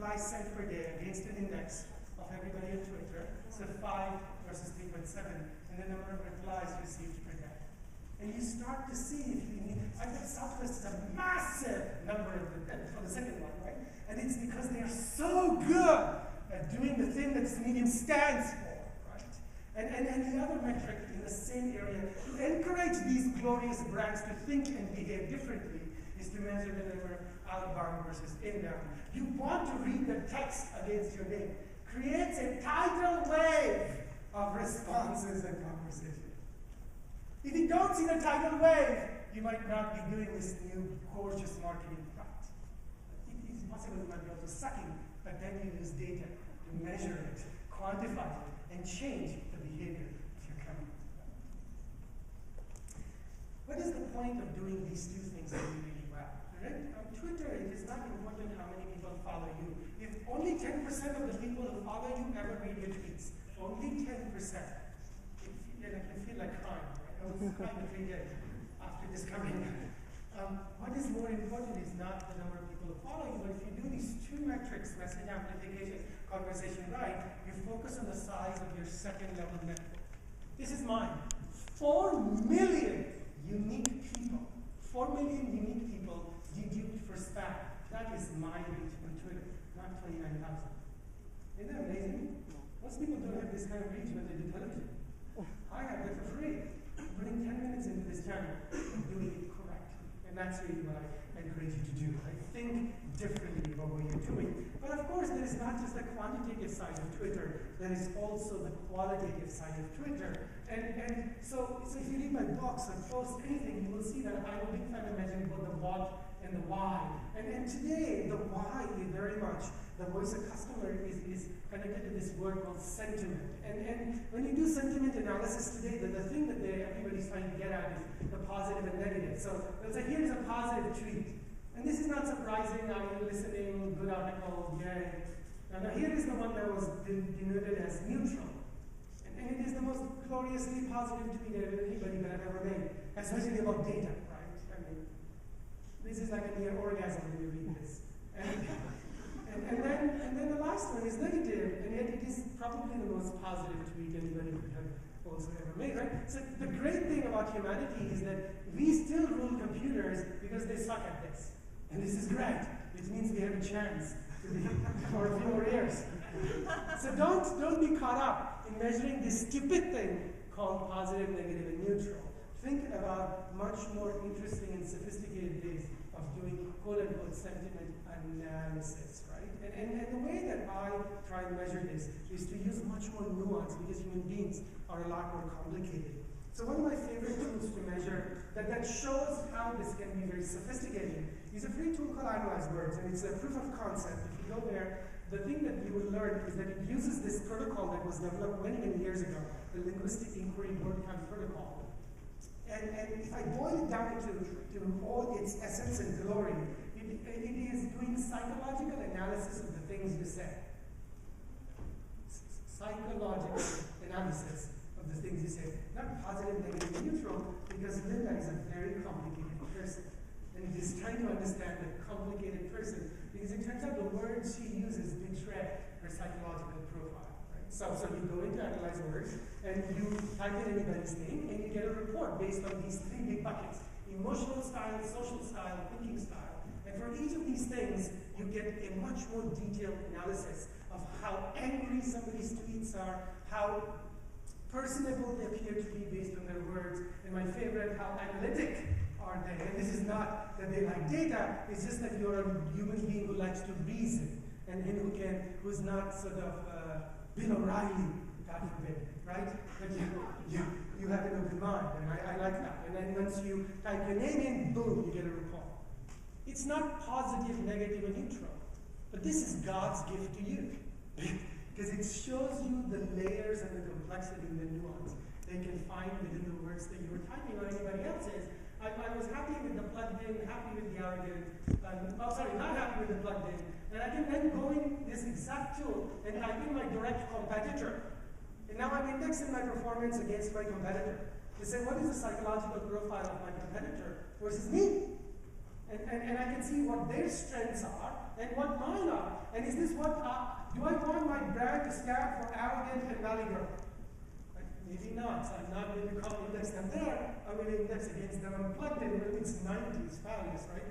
replies sent per day against an index of everybody on Twitter, so 5 versus 3.7, and the number of replies received per day. And you start to see, if you need, I bet Southwest is a massive number for the second one, right? And it's because they are so good at doing the thing that this medium stands for, right? And the other metric in the same area, to encourage these glorious brands to think and behave differently, is to measure the number outbound versus inbound. You want to read the text against your name. Creates a tidal wave of responses and conversation. If you don't see the tidal wave, you might not be doing this new gorgeous marketing product. It is possible you might be also sucking, but then you use data to measure it, quantify it, and change the behavior of your company. What is the point of doing these two things really, really well? Right? On Twitter, it is not important how many people follow you. If only 10% of the people who follow you ever read your tweets, only 10%, you feel like crying. I was crying every day after this coming. What is more important is not the number of people who follow you, but if you do these two metrics, message amplification, conversation right, you focus on the size of your second level network. This is mine. 4 million unique people. 4 million unique people deduped for spam. That is my reach on Twitter, not 29,000. Isn't that amazing? Most people don't have this kind of reach when they do television. I have it for free. I'm putting 10 minutes into this channel and doing it correctly. And that's really what I encourage you to do. I think differently about what you're doing. But of course, there is not just the quantitative side of Twitter, there is also the qualitative side of Twitter. And so if you read my blogs or post anything, you will see that I'm a big fan of measuring both the what and the why. And today, the why is very much the voice of customer is connected to this word called sentiment. And when you do sentiment analysis today, the thing that everybody's trying to get at is the positive and negative. So let's say here's a positive tweet. And this is not surprising. Are you listening? Good article, yay. Now here is the one that was denoted as neutral. And it is the most gloriously positive tweet anybody could have ever made, especially about data, right? I mean, this is like a near orgasm when you read this. And then the last one is negative, and yet it is probably the most positive tweet anybody could have also ever made, right? So the great thing about humanity is that we still rule computers because they suck at this. And this is great, which means we have a chance to be for a few more years. So don't be caught up in measuring this stupid thing called positive, negative, and neutral. Think about much more interesting and sophisticated ways of doing quote-unquote sentiment analysis, right? And the way that I try and measure this is to use much more nuance because human beings are a lot more complicated. So one of my favorite tools to measure that shows how this can be very sophisticated is a free tool called Analyze Words, and it's a proof of concept. If you go there, the thing that you will learn is that it uses this protocol that was developed many, many years ago, the Linguistic Inquiry Word Count Protocol. And if I boil it down to all its essence and glory, it is doing psychological analysis of the things you say. Psychological analysis of the things you say. Not positive, negative, neutral, because Linda is a very complicated person. And it is trying to understand the complicated person, because it turns out the words she uses betray her psychological profile. So you go into Analyze Words, and you type in anybody's name, and you get a report based on these 3 big buckets: emotional style, social style, thinking style. And for each of these things, you get a much more detailed analysis of how angry somebody's tweets are, how personable they appear to be based on their words, and my favorite, how analytic are they. And this is not that they like data, it's just that you're a human being who likes to reason, and who's not sort of Bill O'Reilly, God forbid, right? But you have an open mind, and I like that. And then once you type your name in, boom, you get a report. It's not positive, negative, or neutral, but this is God's gift to you. Because it shows you the layers and the complexity and the nuance they can find within the words that you were typing or anybody else's. I was happy with the plugged in, happy with the arrogant, not happy with the plugged in. And I can then go in this exact tool and type in my direct competitor. And now I'm indexing my performance against my competitor. To say, what is the psychological profile of my competitor versus me? And I can see what their strengths are and what mine are. And is this what, do I want my brand to stand for arrogant and valley girl? Maybe not. So I'm not going to index them there. I'm going to index against them unplugged in. Maybe it's 90s values, right?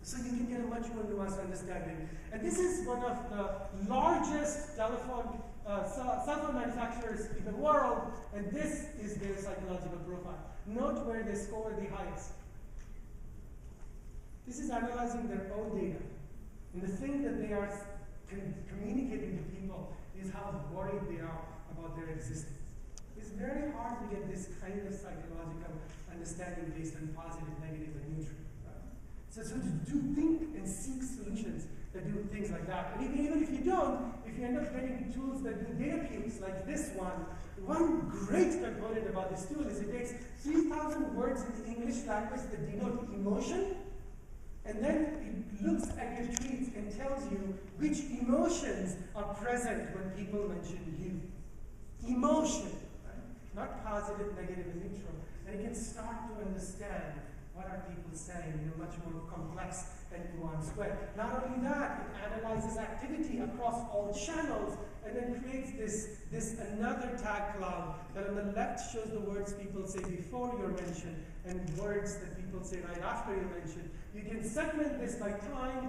So you can get a much more nuanced understanding. And this is one of the largest cell phone manufacturers in the world, and this is their psychological profile. Note where they score the highest. This is analyzing their own data. And the thing that they are communicating to people is how worried they are about their existence. It's very hard to get this kind of psychological understanding based on positive, negative, and neutral. So to think and seek solutions that do things like that. And even if you don't, if you end up getting tools that do data cubes like this one great component about this tool is it takes 3,000 words in the English language that denote emotion, and then it looks at your tweets and tells you which emotions are present when people mention you. Emotion, right? Not positive, negative, and neutral. And you can start to understand what are people saying in a much more complex and nuanced way. Not only that, it analyzes activity across all channels and then creates this another tag cloud that on the left shows the words people say before your mention and words that people say right after your mention. You can segment this by time,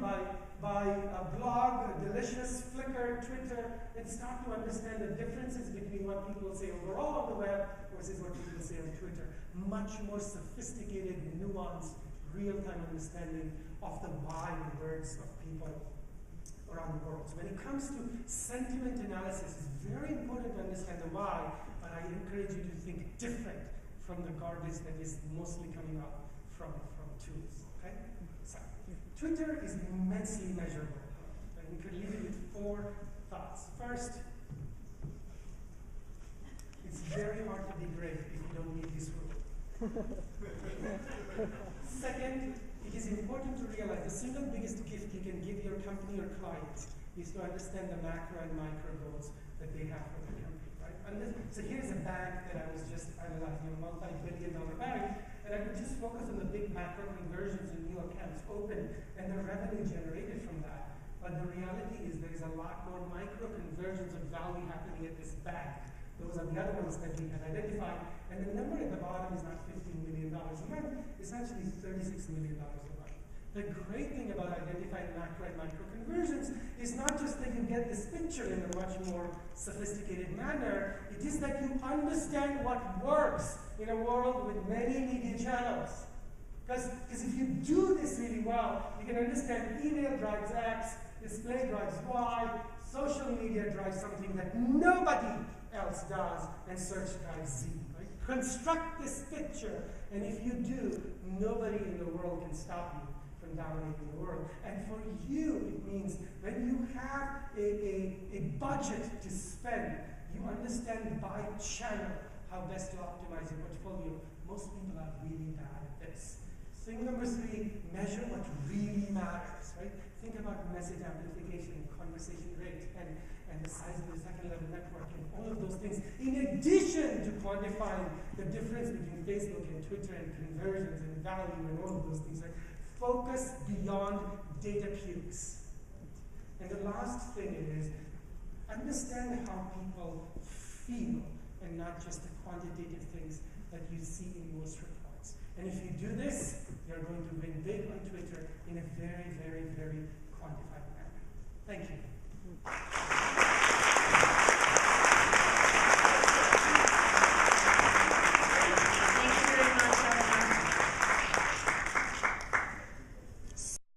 by a blog, a Delicious, Flickr, Twitter, and start to understand the differences between what people say overall on the web versus what people say on Twitter. Much more sophisticated, nuanced, real-time understanding of the why words of people around the world. So when it comes to sentiment analysis, it's very important to understand the why, but I encourage you to think different from the garbage that is mostly coming out from tools. Okay? So Twitter is immensely measurable. And we could leave it with 4 thoughts. First, it's very hard to be great if you don't need this rule. Second, it is important to realize the single biggest gift you can give your company or clients is to understand the macro and micro goals that they have for their company, right? So here's a bank that I was just analyzing, a multi-billion-dollar bank, and I could just focus on the big macro conversions and new accounts open and the revenue generated from that. But the reality is there is a lot more micro conversions of value happening at this bank. Those are the other ones that we have identified. And the number at the bottom is not $15 million a month, it's actually $36 million a month. The great thing about identifying macro and micro conversions is not just that you get this picture in a much more sophisticated manner, it is that you understand what works in a world with many media channels. Because if you do this really well, you can understand email drives X, display drives Y, social media drives something that nobody else does, and search drives Z. Right? Construct this picture, and if you do, nobody in the world can stop you from dominating the world. And for you, it means when you have a budget to spend, you understand by channel how best to optimize your portfolio. Most people are really bad at this. Thing number 3, measure what really matters, right? Think about message amplification, conversation rate, and the size of the second level network, and all of those things, in addition to quantifying the difference between Facebook and Twitter and conversions and value and all of those things, right? Focus beyond data cubes. And the last thing is, understand how people feel and not just the quantitative things that you see in most reports. And if you do this, you're going to win big on Twitter in a very, very, very quantifiable